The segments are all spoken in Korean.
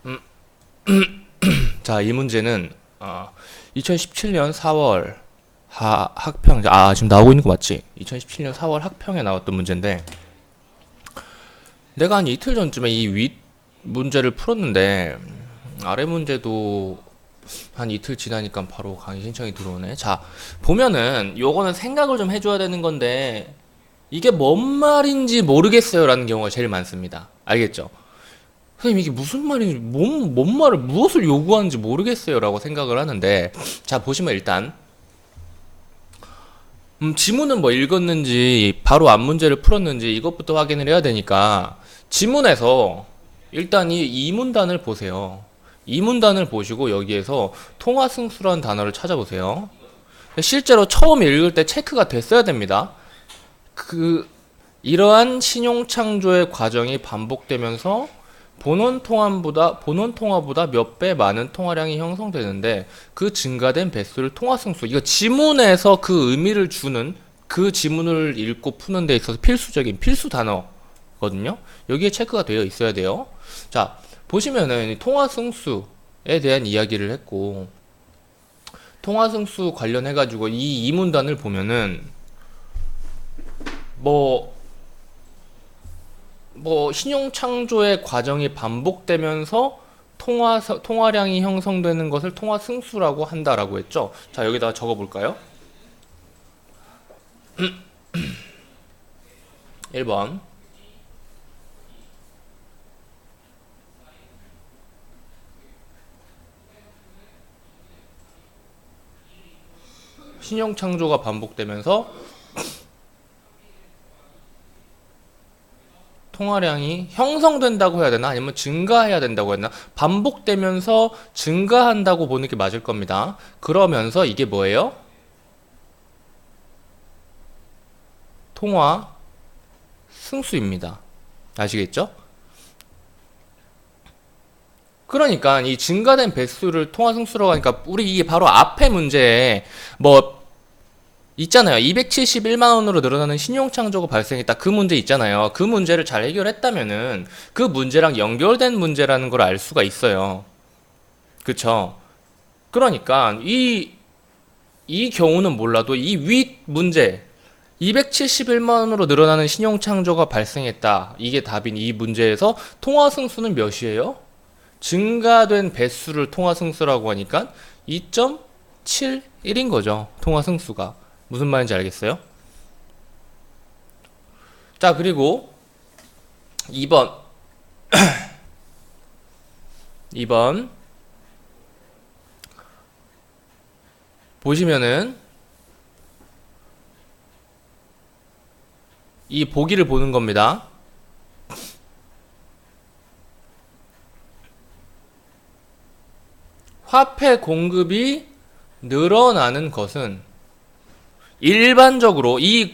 음, 자, 이 문제는 2017년 4월 학평, 지금 나오고 있는 거 맞지? 2017년 4월 학평에 나왔던 문제인데, 내가 한 이틀 전쯤에 이 윗 문제를 풀었는데, 아래 문제도 한 이틀 지나니까 바로 강의 신청이 들어오네. 자, 보면은 요거는 생각을 좀 해줘야 되는 건데, 이게 뭔 말인지 모르겠어요 라는 경우가 제일 많습니다. 알겠죠? 선생님 이게 무슨 말인지 뭔 말을 무엇을 요구하는지 모르겠어요 라고 생각을 하는데, 자 보시면 일단 지문은 뭐 읽었는지 바로 앞 문제를 풀었는지 이것부터 확인을 해야 되니까, 지문에서 일단 이 이문단을 보세요. 이문단을 보시고 여기에서 통화승수라는 단어를 찾아보세요. 실제로 처음 읽을 때 체크가 됐어야 됩니다. 이러한 신용창조의 과정이 반복되면서 본원 통화보다 몇 배 많은 통화량이 형성되는데, 그 증가된 배수를 통화승수, 이거 지문에서 그 의미를 주는, 그 지문을 읽고 푸는 데 있어서 필수적인 필수 단어거든요. 여기에 체크가 되어 있어야 돼요. 자, 보시면은 통화승수에 대한 이야기를 했고, 통화승수 관련해가지고 이 이문단을 보면은 신용창조의 과정이 반복되면서 통화량이 형성되는 것을 통화승수라고 한다라고 했죠. 자, 여기다가 적어볼까요? 1번. 신용창조가 반복되면서 통화량이 형성된다고 해야 되나? 아니면 증가해야 된다고 했나? 반복되면서 증가한다고 보는 게 맞을 겁니다. 그러면서 이게 뭐예요? 통화 승수입니다. 아시겠죠? 그러니까 이 증가된 배수를 통화 승수라고 하니까, 우리 이게 바로 앞에 문제에 뭐 있잖아요. 271만 원으로 늘어나는 신용창조가 발생했다. 그 문제 있잖아요. 그 문제를 잘 해결했다면은 그 문제랑 연결된 문제라는 걸 알 수가 있어요. 그쵸? 그러니까 이 경우는 몰라도 이 윗 문제, 271만 원으로 늘어나는 신용창조가 발생했다. 이게 답인 이 문제에서 통화승수는 몇이에요? 증가된 배수를 통화승수라고 하니까 2.71인 거죠. 통화승수가. 무슨 말인지 알겠어요? 자, 그리고 2번. 2번. 보시면은 이 보기를 보는 겁니다. 화폐 공급이 늘어나는 것은 일반적으로 이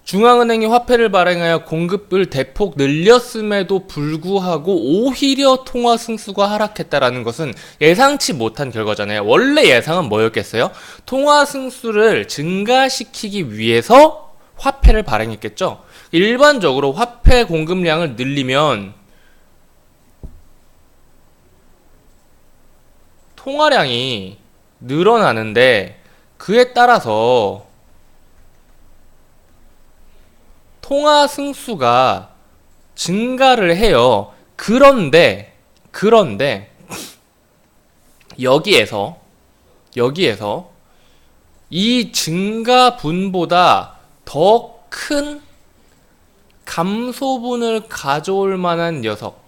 중앙은행이 화폐를 발행하여 공급을 대폭 늘렸음에도 불구하고 오히려 통화 승수가 하락했다라는 것은 예상치 못한 결과잖아요. 원래 예상은 뭐였겠어요? 통화 승수를 증가시키기 위해서 화폐를 발행했겠죠. 일반적으로 화폐 공급량을 늘리면 통화량이 늘어나는데, 그에 따라서 통화 승수가 증가를 해요. 그런데 여기에서 이 증가분보다 더 큰 감소분을 가져올 만한 녀석,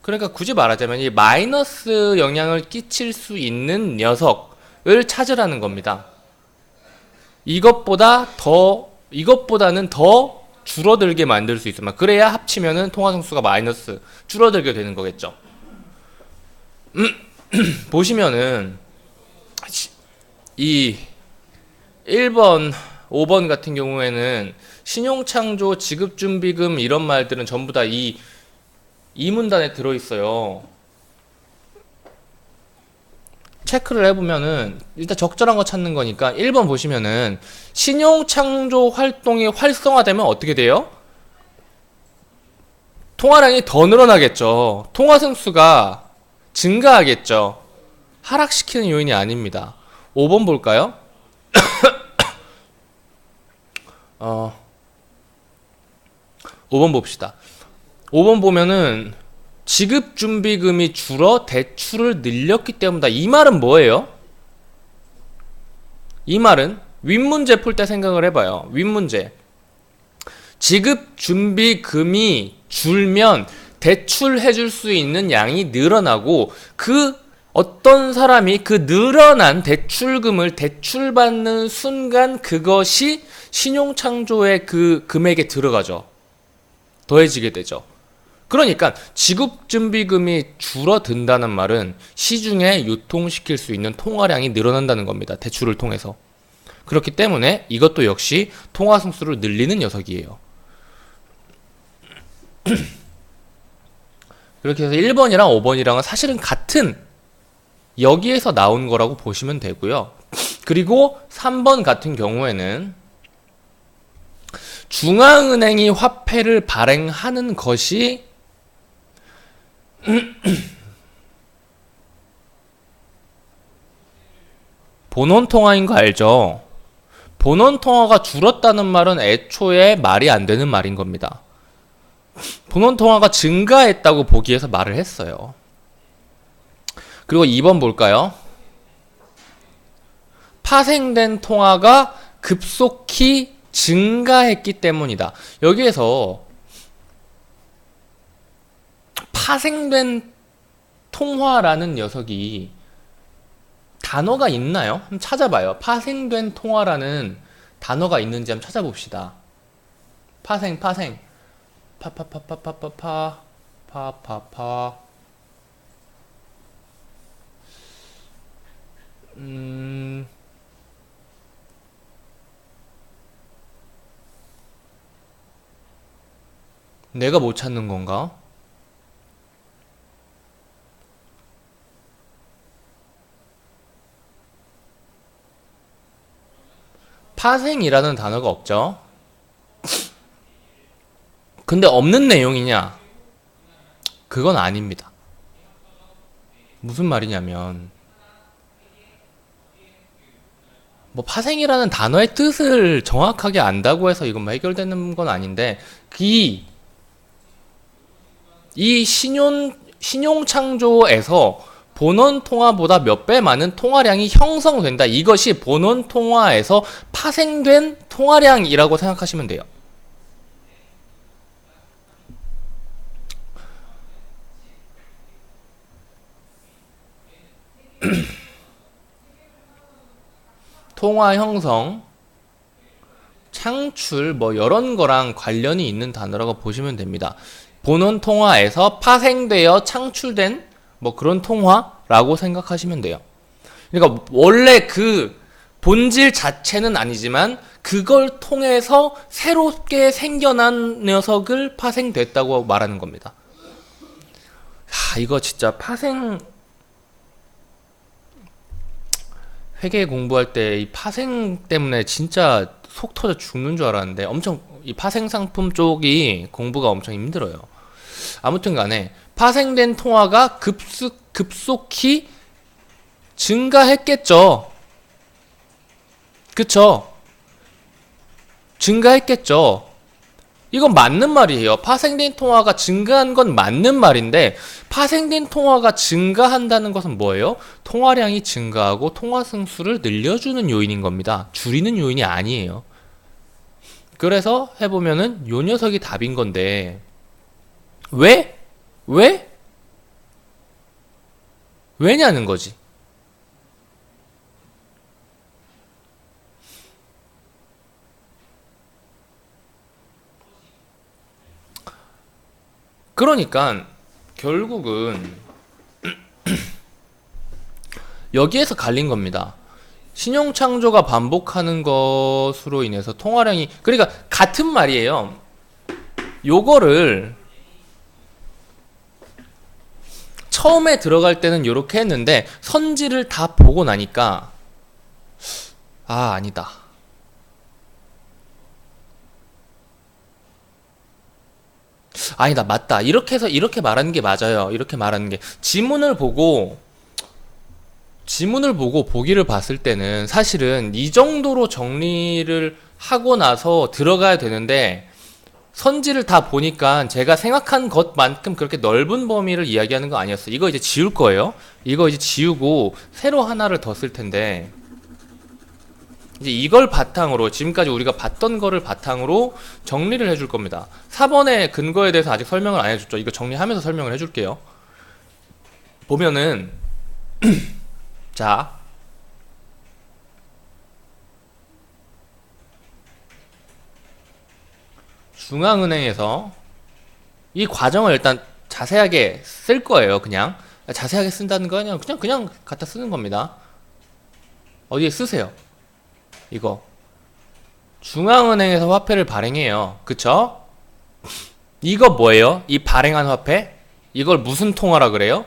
그러니까 굳이 말하자면 이 마이너스 영향을 끼칠 수 있는 녀석을 찾으라는 겁니다. 이것보다는 더 줄어들게 만들 수 있으면, 그래야 합치면은 통화성수가 마이너스 줄어들게 되는 거겠죠. 보시면은 이 1번, 5번 같은 경우에는 신용창조, 지급준비금 이런 말들은 전부 다 이 문단에 들어있어요. 체크를 해보면은 일단 적절한 거 찾는 거니까 1번 보시면은 신용창조 활동이 활성화되면 어떻게 돼요? 통화량이 더 늘어나겠죠. 통화승수가 증가하겠죠. 하락시키는 요인이 아닙니다. 5번 볼까요? 5번 봅시다. 5번 보면은 지급준비금이 줄어 대출을 늘렸기 때문이다. 이 말은 뭐예요? 이 말은 윗문제 풀 때 생각을 해봐요. 윗문제. 지급준비금이 줄면 대출해줄 수 있는 양이 늘어나고 그 어떤 사람이 그 늘어난 대출금을 대출받는 순간 그것이 신용창조의 그 금액에 들어가죠. 더해지게 되죠. 그러니까 지급준비금이 줄어든다는 말은 시중에 유통시킬 수 있는 통화량이 늘어난다는 겁니다. 대출을 통해서. 그렇기 때문에 이것도 역시 통화승수를 늘리는 녀석이에요. 그렇게 해서 1번이랑 5번이랑은 사실은 같은 여기에서 나온 거라고 보시면 되고요. 그리고 3번 같은 경우에는 중앙은행이 화폐를 발행하는 것이 본원통화인 거 알죠? 본원통화가 줄었다는 말은 애초에 말이 안 되는 말인 겁니다. 본원통화가 증가했다고 보기에서 말을 했어요. 그리고 2번 볼까요? 파생된 통화가 급속히 증가했기 때문이다. 여기에서 파생된 통화라는 녀석이 단어가 있나요? 한번 찾아봐요. 파생된 통화라는 단어가 있는지 한번 찾아봅시다. 파생. 파파파파파파파. 내가 못 찾는 건가? 파생이라는 단어가 없죠. 근데 없는 내용이냐? 그건 아닙니다. 무슨 말이냐면 뭐 파생이라는 단어의 뜻을 정확하게 안다고 해서 이건 해결되는 건 아닌데 이 신용창조에서 본원통화보다 몇 배 많은 통화량이 형성된다. 이것이 본원통화에서 파생된 통화량이라고 생각하시면 돼요. 통화 형성, 창출 뭐 이런 거랑 관련이 있는 단어라고 보시면 됩니다. 본원 통화에서 파생되어 창출된 뭐 그런 통화라고 생각하시면 돼요. 그러니까 원래 그 본질 자체는 아니지만 그걸 통해서 새롭게 생겨난 녀석을 파생됐다고 말하는 겁니다. 이거 진짜 회계 공부할 때 이 파생 때문에 진짜 속 터져 죽는 줄 알았는데 엄청 이 파생 상품 쪽이 공부가 엄청 힘들어요. 아무튼 간에 파생된 통화가 급속히 증가했겠죠. 그쵸? 증가했겠죠. 이건 맞는 말이에요. 파생된 통화가 증가한 건 맞는 말인데 파생된 통화가 증가한다는 것은 뭐예요? 통화량이 증가하고 통화 승수를 늘려주는 요인인 겁니다. 줄이는 요인이 아니에요. 그래서 해보면은 요 녀석이 답인 건데 왜? 왜냐는 거지. 그러니까 결국은 여기에서 갈린 겁니다. 신용창조가 반복하는 것으로 인해서 통화량이 그러니까 같은 말이에요. 요거를 처음에 들어갈 때는 이렇게 했는데 선지를 다 보고 나니까 아니다. 아니다, 맞다. 이렇게 해서 이렇게 말하는 게 맞아요. 이렇게 말하는 게. 지문을 보고 보기를 봤을 때는 사실은 이 정도로 정리를 하고 나서 들어가야 되는데, 선지를 다 보니까 제가 생각한 것만큼 그렇게 넓은 범위를 이야기하는 거 아니었어요. 이거 이제 지울 거예요. 이거 이제 지우고 새로 하나를 더 쓸 텐데, 이제 이걸 바탕으로 지금까지 우리가 봤던 거를 바탕으로 정리를 해줄 겁니다. 4번의 근거에 대해서 아직 설명을 안 해줬죠. 이거 정리하면서 설명을 해줄게요. 보면은 자, 중앙은행에서 이 과정을 일단 자세하게 쓸 거예요. 그냥 자세하게 쓴다는 거 아니야. 그냥 갖다 쓰는 겁니다. 어디에 쓰세요. 이거 중앙은행에서 화폐를 발행해요. 그쵸? 이거 뭐예요? 이 발행한 화폐? 이걸 무슨 통화라 그래요?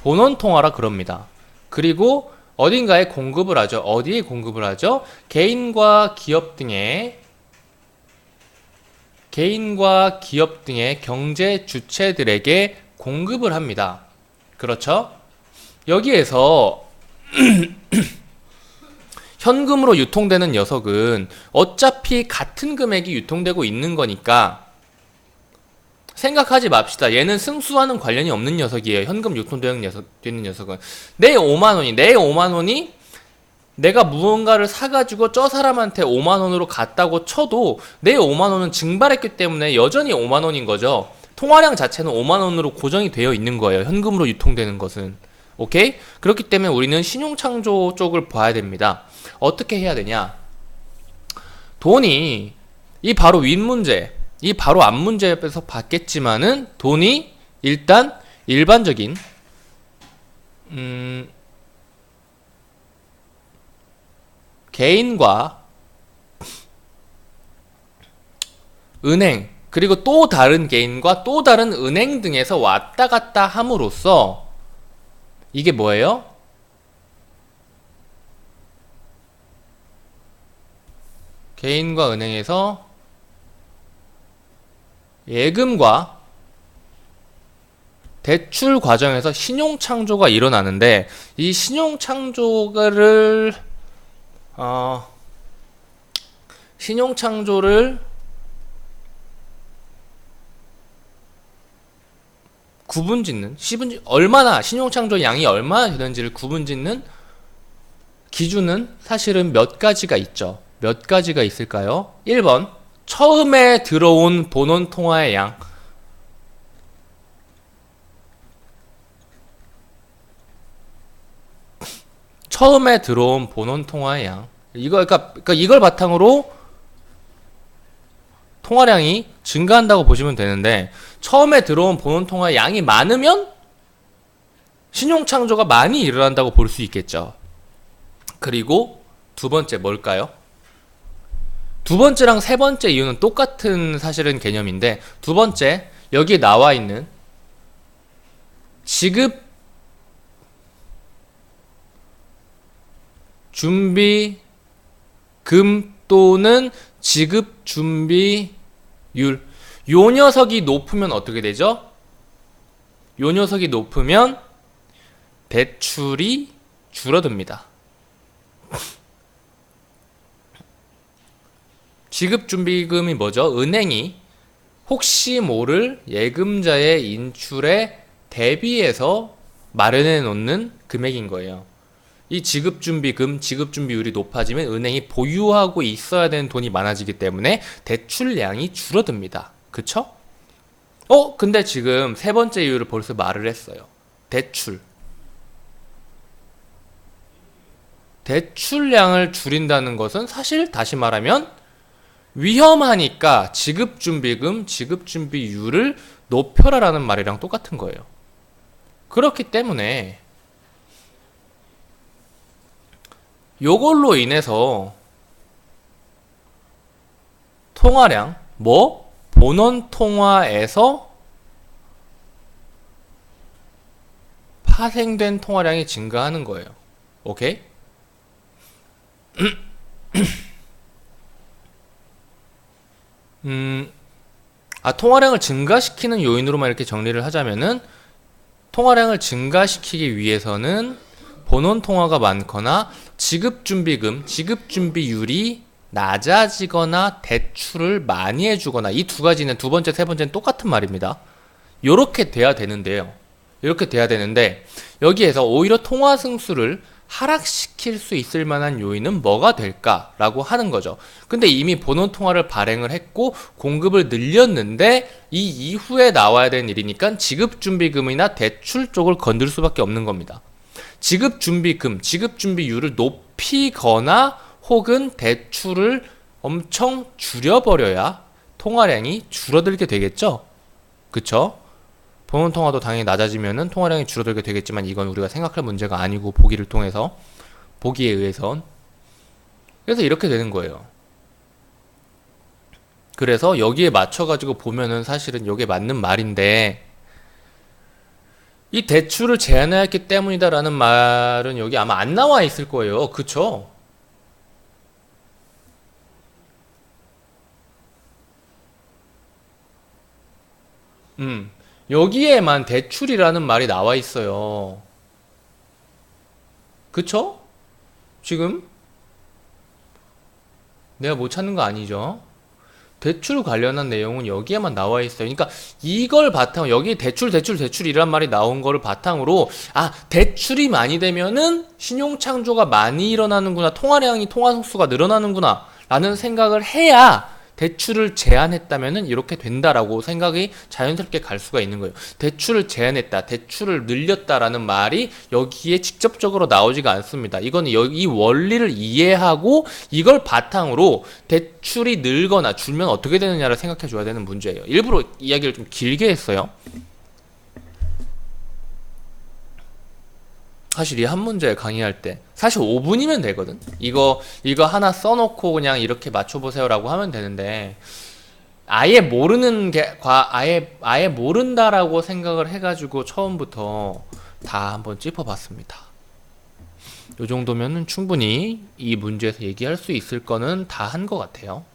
본원 통화라 그럽니다. 그리고 어딘가에 공급을 하죠. 어디에 공급을 하죠? 개인과 기업 등의 경제 주체들에게 공급을 합니다. 그렇죠? 여기에서 현금으로 유통되는 녀석은 어차피 같은 금액이 유통되고 있는 거니까 생각하지 맙시다. 얘는 승수와는 관련이 없는 녀석이에요. 현금 유통되는 녀석은. 내 5만원이 내가 무언가를 사가지고 저 사람한테 5만원으로 갔다고 쳐도 내 5만원은 증발했기 때문에 여전히 5만원인 거죠. 통화량 자체는 5만원으로 고정이 되어 있는 거예요. 현금으로 유통되는 것은. 오케이? 그렇기 때문에 우리는 신용창조 쪽을 봐야 됩니다. 어떻게 해야 되냐? 돈이 이 바로 윗 문제, 이 바로 앞 문제에서 봤겠지만은 돈이 일단 일반적인 개인과 은행, 그리고 또 다른 개인과 또 다른 은행 등에서 왔다 갔다 함으로써 이게 뭐예요? 개인과 은행에서 예금과 대출 과정에서 신용창조가 일어나는데, 이 신용창조를 구분짓는, 얼마나 신용창조 양이 얼마나 되는지를 구분짓는 기준은 사실은 몇 가지가 있죠. 몇 가지가 있을까요? 1번, 처음에 들어온 본원 통화의 양. 처음에 들어온 본원 통화의 양. 그러니까 이걸 바탕으로 통화량이 증가한다고 보시면 되는데, 처음에 들어온 본원 통화의 양이 많으면 신용창조가 많이 일어난다고 볼 수 있겠죠. 그리고 두 번째 뭘까요? 두 번째랑 세 번째 이유는 똑같은 사실은 개념인데, 두 번째, 여기에 나와 있는 지급 준비금 또는 지급 준비율, 요 녀석이 높으면 어떻게 되죠? 요 녀석이 높으면 대출이 줄어듭니다. 지급준비금이 뭐죠? 은행이 혹시 모를 예금자의 인출에 대비해서 마련해 놓는 금액인 거예요. 이 지급준비금, 지급준비율이 높아지면 은행이 보유하고 있어야 되는 돈이 많아지기 때문에 대출량이 줄어듭니다. 그쵸? 근데 지금 세 번째 이유를 벌써 말을 했어요. 대출량을 줄인다는 것은 사실 다시 말하면 위험하니까 지급준비금, 지급준비율을 높여라라는 말이랑 똑같은 거예요. 그렇기 때문에 요걸로 인해서 통화량, 본원 통화에서 파생된 통화량이 증가하는 거예요. 오케이? 음, 통화량을 증가시키는 요인으로만 이렇게 정리를 하자면은 통화량을 증가시키기 위해서는 본원 통화가 많거나 지급준비금, 지급준비율이 낮아지거나 대출을 많이 해주거나 이 두 가지는 두 번째, 세 번째는 똑같은 말입니다. 요렇게 돼야 되는데요. 이렇게 돼야 되는데 여기에서 오히려 통화 승수를 하락시킬 수 있을 만한 요인은 뭐가 될까라고 하는 거죠. 근데 이미 본원 통화를 발행을 했고 공급을 늘렸는데 이 이후에 나와야 되는 일이니까 지급준비금이나 대출 쪽을 건들 수밖에 없는 겁니다. 지급준비금, 지급준비율을 높이거나 혹은 대출을 엄청 줄여버려야 통화량이 줄어들게 되겠죠? 그쵸? 본원 통화도 당연히 낮아지면은 통화량이 줄어들게 되겠지만 이건 우리가 생각할 문제가 아니고 보기에 의해선 그래서 이렇게 되는 거예요. 그래서 여기에 맞춰가지고 보면은 사실은 이게 맞는 말인데 이 대출을 제한했기 때문이다라는 말은 여기 아마 안 나와 있을 거예요. 그쵸? 여기에만 대출이라는 말이 나와 있어요. 그쵸? 지금 내가 못 찾는 거 아니죠? 대출 관련한 내용은 여기에만 나와 있어요. 그러니까 이걸 바탕으로 여기 대출이란 말이 나온 거를 바탕으로 대출이 많이 되면은 신용창조가 많이 일어나는구나, 통화 속수가 늘어나는구나 라는 생각을 해야 대출을 제한했다면은 이렇게 된다라고 생각이 자연스럽게 갈 수가 있는 거예요. 대출을 제한했다, 대출을 늘렸다라는 말이 여기에 직접적으로 나오지가 않습니다. 이거는 이 원리를 이해하고 이걸 바탕으로 대출이 늘거나 줄면 어떻게 되느냐를 생각해 줘야 되는 문제예요. 일부러 이야기를 좀 길게 했어요. 사실 이 한 문제 강의할 때 사실 5분이면 되거든. 이거 하나 써놓고 그냥 이렇게 맞춰보세요라고 하면 되는데 아예 모르는 게 아예 모른다라고 생각을 해가지고 처음부터 다 한번 짚어봤습니다. 요 정도면은 충분히 이 문제에서 얘기할 수 있을 거는 다 한 것 같아요.